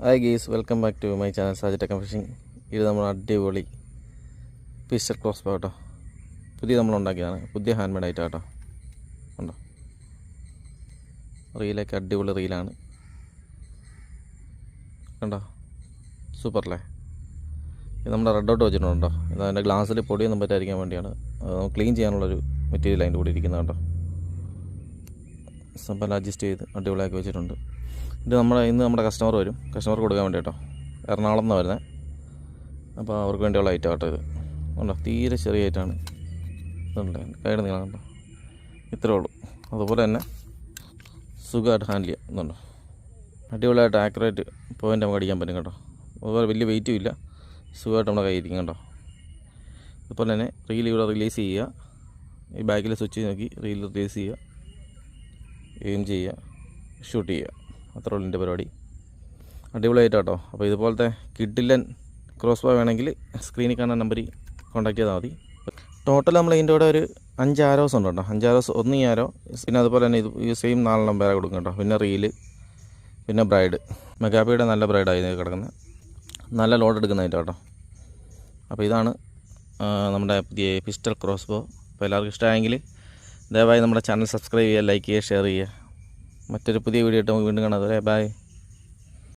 Hi guys, welcome back to my channel Saji tech fishing. ഇത് നമ്മൾ അടിപൊളി പിസ്റ്റൾ ക്രോസ് ബോ കേട്ടോ. പുതിയ നമ്മളുണ്ടാക്കിയതാണ്, പുതിയ ഹാൻഡ് മെയ്ഡ് ആയിട്ടാണ് കേട്ടോ. ഉണ്ടോ, റീലൊക്കെ അടിപൊളി റീലാണ് കണ്ടോ, സൂപ്പറല്ലേ. ഇത് നമ്മുടെ റെഡ് ഔട്ട് വെച്ചിട്ടുണ്ടോ. ഇത് അതിൻ്റെ ഗ്ലാസ്സിൽ പൊടിയൊന്നും പറ്റാതിരിക്കാൻ വേണ്ടിയാണ്. നമുക്ക് ക്ലീൻ ചെയ്യാനുള്ളൊരു മെറ്റീരിയൽ അതിൻ്റെ കൂടെ ഇരിക്കുന്നത് കേട്ടോ. സംഭവം അഡ്ജസ്റ്റ് ചെയ്ത് അടിപൊളിയാക്കി വെച്ചിട്ടുണ്ട്. ഇത് ഇന്ന് നമ്മുടെ കസ്റ്റമർക്ക് കൊടുക്കാൻ വേണ്ടി കേട്ടോ. എറണാകുളം നിന്നാണ് വരുന്നത്. അപ്പോൾ അവർക്ക് വേണ്ടിയുള്ള ഐറ്റം കേട്ടോ. ഇത് ഉണ്ടോ, തീരെ ചെറിയ ഐറ്റമാണ്. ഇതുണ്ട് കൈയുടെ നീളം കണ്ടോ, ഇത്രേ ഉള്ളൂ. അതുപോലെ തന്നെ സുഖമായിട്ട് ഹാൻഡിൽ ചെയ്യാം. ഇതുണ്ടോ, അടിപൊളിയായിട്ട് ആക്യുറേറ്റ് പോയിൻ്റ് നമുക്ക് അടിക്കാൻ പറ്റും കേട്ടോ. അതുപോലെ വലിയ വെയിറ്റും ഇല്ല, സുഖമായിട്ട് നമ്മുടെ കയ്യിൽ ഇരിക്കും കേട്ടോ. അതുപോലെ തന്നെ റീൽ ഇവിടെ റിലീസ് ചെയ്യുക. ഈ ബാക്കിൽ സ്വിച്ച് നോക്കി റീൽ റിലീസ് ചെയ്യുക, എയിം ചെയ്യുക, ഷൂട്ട് ചെയ്യുക. അത്ര ഉള്ള എൻ്റെ പരിപാടി. അടിപൊളിയായിട്ട് കേട്ടോ. അപ്പോൾ ഇതുപോലത്തെ കിഡിലൻ ക്രോസ് ബോ വേണമെങ്കിൽ സ്ക്രീനിൽ കാണുന്ന നമ്പറിൽ കോൺടാക്ട് ചെയ്താൽ മതി. ടോട്ടൽ നമ്മൾ ഇതിൻ്റെ കൂടെ ഒരു 5 ആരോസ് ഉണ്ട് കേട്ടോ. 5 ആരോസ്, 1 ആരോ, പിന്നെ അതുപോലെ തന്നെ ഈ സെയിം 4 പേരെ കൊടുക്കും കേട്ടോ. പിന്നെ റീല്, പിന്നെ ബ്രൈഡ്, മെഗാബിയുടെ നല്ല ബ്രൈഡായി കിടക്കുന്നത്, നല്ല ലോഡ് എടുക്കുന്നതായിട്ട് കേട്ടോ. അപ്പോൾ ഇതാണ് നമ്മുടെ പുതിയ പിസ്റ്റൾ ക്രോസ് ബോ. അപ്പോൾ എല്ലാവർക്കും ഇഷ്ടമായെങ്കിൽ ദയവായി നമ്മുടെ ചാനൽ സബ്സ്ക്രൈബ് ചെയ്യുക, ലൈക്ക് ചെയ്യുക, ഷെയർ ചെയ്യുക. മറ്റൊരു പുതിയ വീഡിയോ ആയിട്ട് നമുക്ക് വീണ്ടും കാണാം. ബൈ.